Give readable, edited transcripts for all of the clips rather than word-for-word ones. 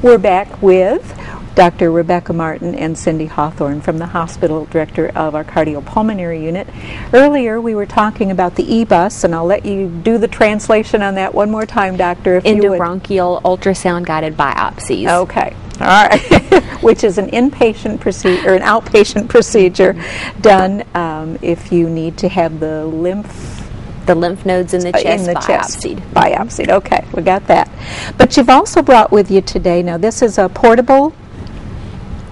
We're back with Dr. Rebecca Martin and Cindy Hawthorne from the hospital director of our cardiopulmonary unit. Earlier we were talking about the e-bus, and I'll let you do the translation on that one more time, Doctor, if you would. Endobronchial ultrasound guided biopsies. Okay. All right. Which is an inpatient procedure, or an outpatient procedure done if you need to have the lymph nodes in the chest biopsied. Biopsied. Okay, we got that. But you've also brought with you today, now this is a portable.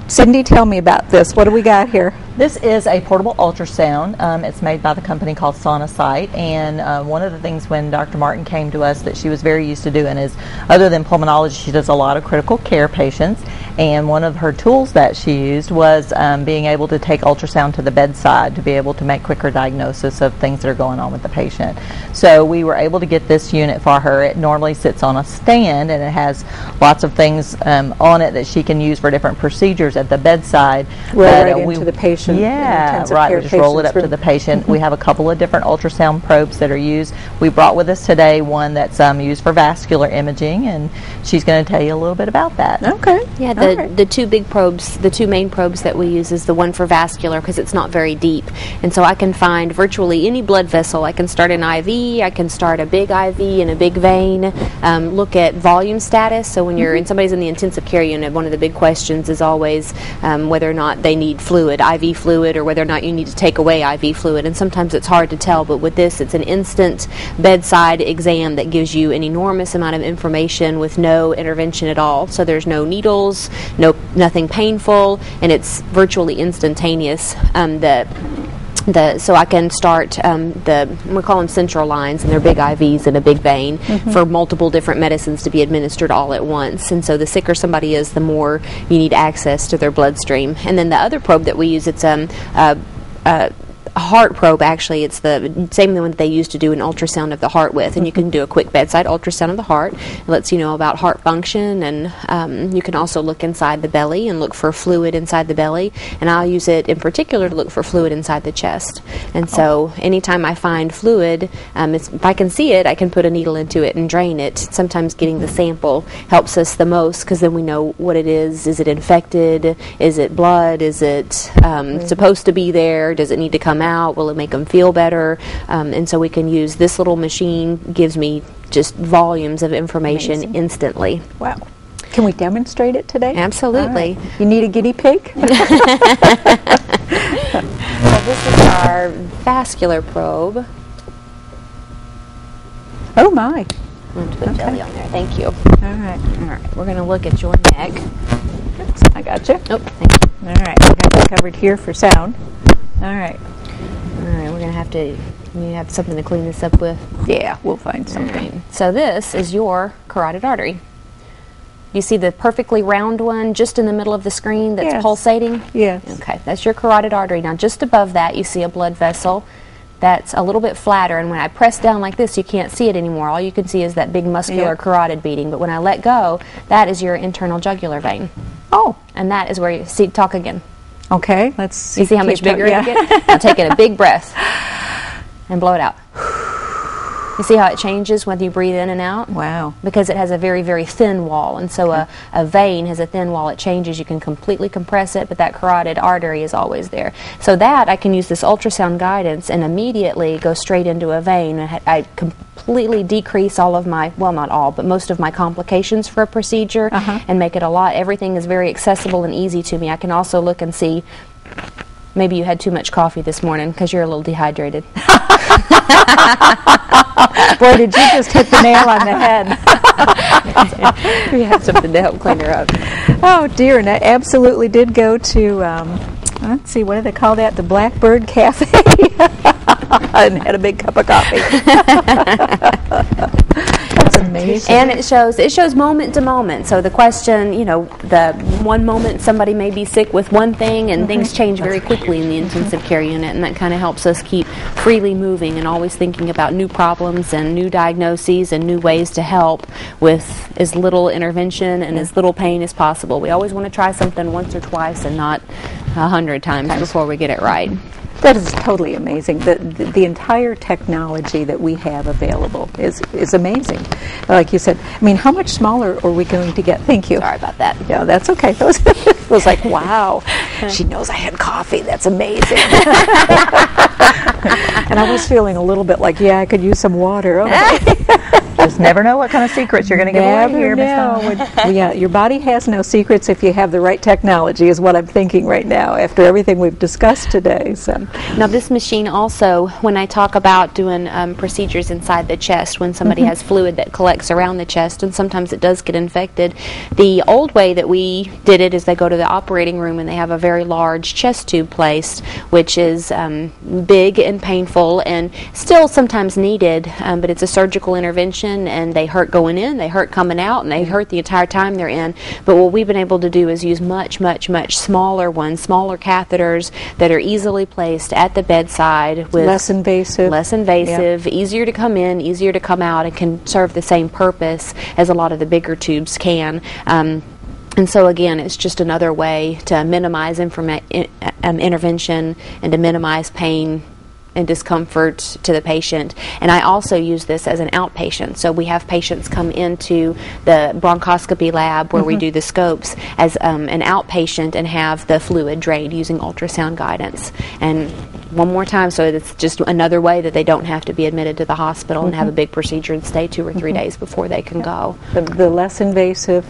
Cindy, tell me about this. What do we got here? This is a portable ultrasound. It's made by the company called Sonosite, and one of the things when Dr. Martin came to us that she was very used to doing is, other than pulmonology, she does a lot of critical care patients, and one of her tools that she used was being able to take ultrasound to the bedside to be able to make quicker diagnosis of things that are going on with the patient. So we were able to get this unit for her. It normally sits on a stand, and it has lots of things on it that she can use for different procedures at the bedside. Right into the patient. Yeah, right. We just roll it up to the patient. We have a couple of different ultrasound probes that are used. We brought with us today one that's used for vascular imaging, and she's going to tell you a little bit about that. Okay. Yeah, the two big probes, the two main probes that we use is the one for vascular because it's not very deep. And so I can find virtually any blood vessel. I can start an IV, I can start a big IV and a big vein, look at volume status. So when you're somebody's in the intensive care unit, one of the big questions is always whether or not they need fluid, IV fluid, or whether or not you need to take away IV fluid, and sometimes it's hard to tell, but with this it's an instant bedside exam that gives you an enormous amount of information with no intervention at all. So there's no needles, nothing painful, and it's virtually instantaneous. So I can start we call them central lines, and they're big IVs in a big vein for multiple different medicines to be administered all at once. And so the sicker somebody is, the more you need access to their bloodstream. And then the other probe that we use, it's a heart probe. Actually, it's the same one that they used to do an ultrasound of the heart with, and you can do a quick bedside ultrasound of the heart. It lets you know about heart function, and you can also look inside the belly and look for fluid inside the belly, and I'll use it in particular to look for fluid inside the chest. And so anytime I find fluid, if I can see it, I can put a needle into it and drain it. Sometimes getting the sample helps us the most, because then we know what it is. Is it infected? Is it blood? Is it supposed to be there? Does it need to come out? Will it make them feel better? And so we can use this little machine. Gives me just volumes of information instantly. Wow. Can we demonstrate it today? Absolutely. Right. You need a guinea pig? So this is our vascular probe. Oh my. I'm going to put jelly on there. Thank you. All right. All right. We're going to look at your neck. I got you. Oh, thank you. All right. We got you covered here for sound. All right. All right, we're going to have something to clean this up with. Yeah, we'll find something. Right. So this is your carotid artery. You see the perfectly round one just in the middle of the screen that's pulsating? Yes. Okay, that's your carotid artery. Now just above that you see a blood vessel that's a little bit flatter, and when I press down like this you can't see it anymore. All you can see is that big muscular carotid beating, but when I let go, that is your internal jugular vein. Oh. And that is where you see, talk again. Okay, let's see. You see how much bigger it gets? Now take it a big breath and blow it out. You see how it changes when you breathe in and out? Wow. Because it has a very, very thin wall, and so a vein has a thin wall. It changes. You can completely compress it, but that carotid artery is always there. So that, I can use this ultrasound guidance and immediately go straight into a vein. I completely decrease all of my, well, not all, but most of my complications for a procedure and make it everything is very accessible and easy to me. I can also look and see, maybe you had too much coffee this morning because you're a little dehydrated. Boy, did you just hit the nail on the head. We have something to help clean her up. Oh, dear, and I absolutely did go to, let's see, what do they call that? The Blackbird Cafe. And had a big cup of coffee. That's amazing. And it shows moment to moment. So the question, the one moment somebody may be sick with one thing, and things change very quickly in the intensive care unit, and that kind of helps us keep freely moving and always thinking about new problems and new diagnoses and new ways to help with as little intervention and as little pain as possible. We always want to try something once or twice and not 100 times before we get it right. That is totally amazing. The entire technology that we have available is amazing. Like you said, I mean, how much smaller are we going to get? Thank you. Sorry about that. Yeah, that's okay. It was like, wow, she knows I had coffee. That's amazing. And I was feeling a little bit like, yeah, I could use some water. Okay. Just never know what kind of secrets you're going to give away here, Miss Dawn. Yeah, your body has no secrets if you have the right technology, is what I'm thinking right now after everything we've discussed today. So. Now, this machine also, when I talk about doing procedures inside the chest, when somebody has fluid that collects around the chest, and sometimes it does get infected, the old way that we did it is they go to the operating room and they have a very large chest tube placed, which is big and painful and still sometimes needed, but it's a surgical intervention, and they hurt going in, they hurt coming out, and they hurt the entire time they're in. But what we've been able to do is use much, much, much smaller ones, smaller catheters that are easily placed at the bedside with less invasive, easier to come in, easier to come out, and can serve the same purpose as a lot of the bigger tubes can. And so again, it's just another way to minimize intervention and to minimize pain and discomfort to the patient. And I also use this as an outpatient. So we have patients come into the bronchoscopy lab where we do the scopes as an outpatient and have the fluid drained using ultrasound guidance. And one more time, so it's just another way that they don't have to be admitted to the hospital and have a big procedure and stay 2 or 3 days before they can go. The less invasive,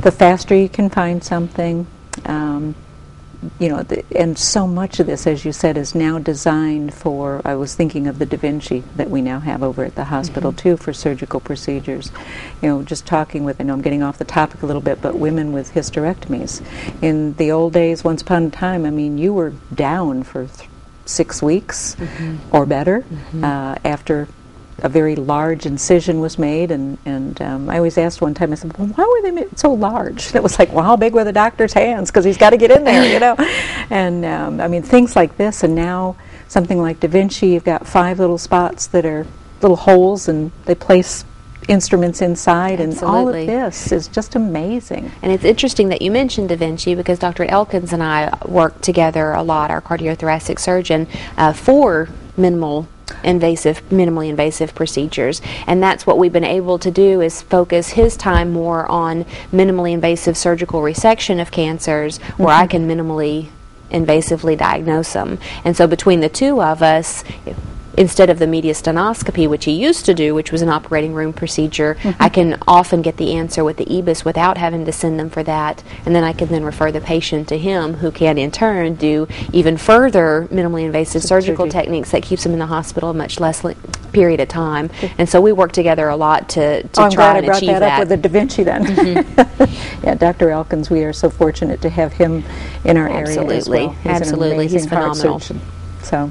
the faster you can find something. You know, and so much of this, as you said, is now designed for, I was thinking of the Da Vinci that we now have over at the hospital too for surgical procedures. You know, just talking with, I know I'm getting off the topic a little bit, but women with hysterectomies. In the old days, once upon a time, I mean, you were down for 6 weeks or better after a very large incision was made, and I always asked one time, I said, well, why were they made so large? And it was like, well, how big were the doctor's hands? Because he's got to get in there, you know. And I mean, things like this, and now something like Da Vinci, you've got 5 little spots that are little holes, and they place instruments inside. Absolutely. And all of this is just amazing. And it's interesting that you mentioned Da Vinci, because Dr. Elkins and I work together a lot, our cardiothoracic surgeon, for minimally invasive procedures, and that's what we've been able to do, is focus his time more on minimally invasive surgical resection of cancers where I can minimally invasively diagnose them. And so between the two of us, instead of the mediastinoscopy, which he used to do, which was an operating room procedure, I can often get the answer with the EBUS without having to send them for that, and then I can then refer the patient to him, who can in turn do even further minimally invasive surgical techniques that keeps them in the hospital a much less period of time. And so we work together a lot to try and achieve that. I'm glad I brought that up with the Da Vinci then. Yeah, Dr. Elkins, we are so fortunate to have him in our area as well. Absolutely, he's phenomenal. So.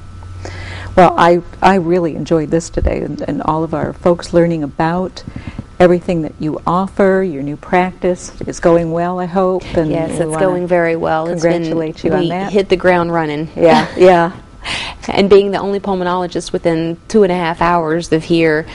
Well, I really enjoyed this today, and all of our folks learning about everything that you offer. Your new practice is going well, I hope. And yes, it's going very well. Congratulate you on that. We hit the ground running. Yeah, yeah. And being the only pulmonologist within 2.5 hours of here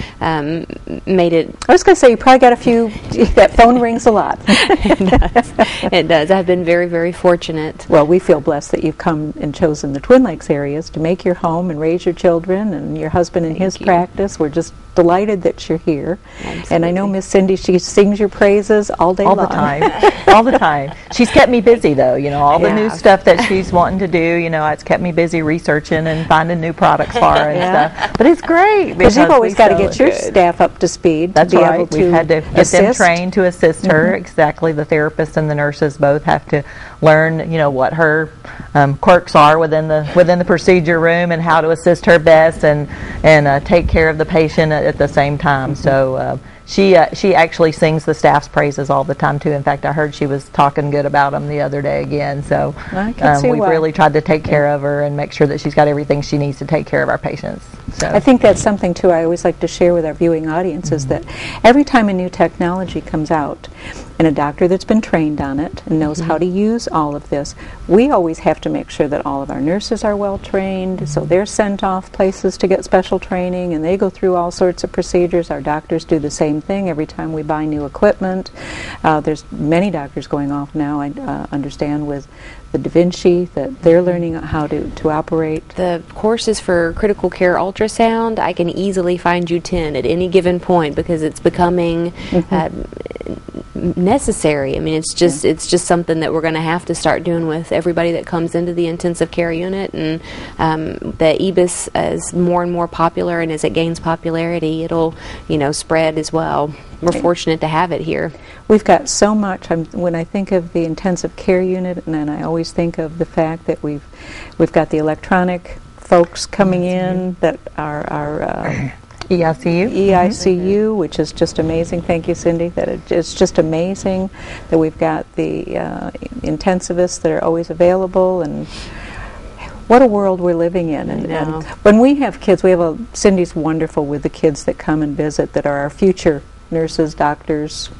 made it... I was going to say, you probably got a few... That phone rings a lot. It does. I've been very, very fortunate. Well, we feel blessed that you've come and chosen the Twin Lakes areas to make your home and raise your children, and your husband in his practice. We're just delighted that you're here. Absolutely. And I know Miss Cindy, she sings your praises all day long. All the time. All the time. She's kept me busy, though. You know, all the new stuff that she's wanting to do, you know, it's kept me busy researching and finding new products for her and stuff. But it's great. Because you've always got to get your staff up to speed. That's to be right. Able to We've had to get them trained to assist her. Exactly. The therapists and the nurses both have to learn, you know, what her quirks are within the procedure room and how to assist her best and take care of the patient at the same time. So she actually sings the staff's praises all the time too. In fact, I heard she was talking good about them the other day again. So we've really tried to take care of her and make sure that she's got everything she needs to take care of our patients. So I think that's something too I always like to share with our viewing audience is that every time a new technology comes out, and a doctor that's been trained on it and knows how to use all of this, we always have to make sure that all of our nurses are well trained, so they're sent off places to get special training, and they go through all sorts of procedures. Our doctors do the same thing every time we buy new equipment. There's many doctors going off now, I understand, with the Da Vinci that they're learning how to operate? The courses for critical care ultrasound, I can easily find you 10 at any given point because it's becoming necessary. I mean, it's just something that we're going to have to start doing with everybody that comes into the intensive care unit, and the EBUS is more and more popular, and as it gains popularity, it'll spread as well. We're fortunate to have it here. We've got so much. When I think of the intensive care unit, and then I always think of the fact that we've got the electronic folks coming in that are EICU, which is just amazing. Thank you, Cindy. It's just amazing that we've got the intensivists that are always available, and what a world we're living in. And when we have kids, Cindy's wonderful with the kids that come and visit that are our future nurses, doctors,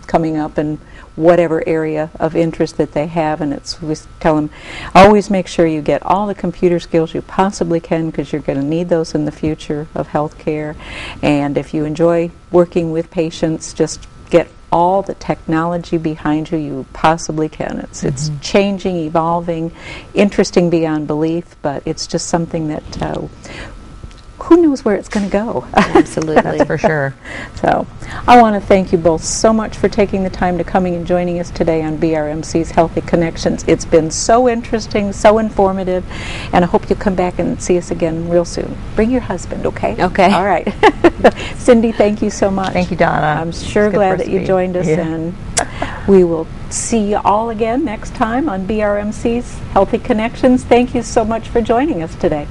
coming up in whatever area of interest that they have, and we tell them, always make sure you get all the computer skills you possibly can, because you're going to need those in the future of healthcare. And if you enjoy working with patients, just get all the technology behind you possibly can. It's changing, evolving, interesting beyond belief, but it's just something that who knows where it's going to go. Absolutely. That's for sure. So I want to thank you both so much for taking the time to coming and joining us today on BRMC's Healthy Connections. It's been so interesting, so informative, and I hope you'll come back and see us again real soon. Bring your husband, okay? Okay. All right. Cindy, thank you so much. Thank you, Donna. I'm sure glad that you joined us, and we will see you all again next time on BRMC's Healthy Connections. Thank you so much for joining us today.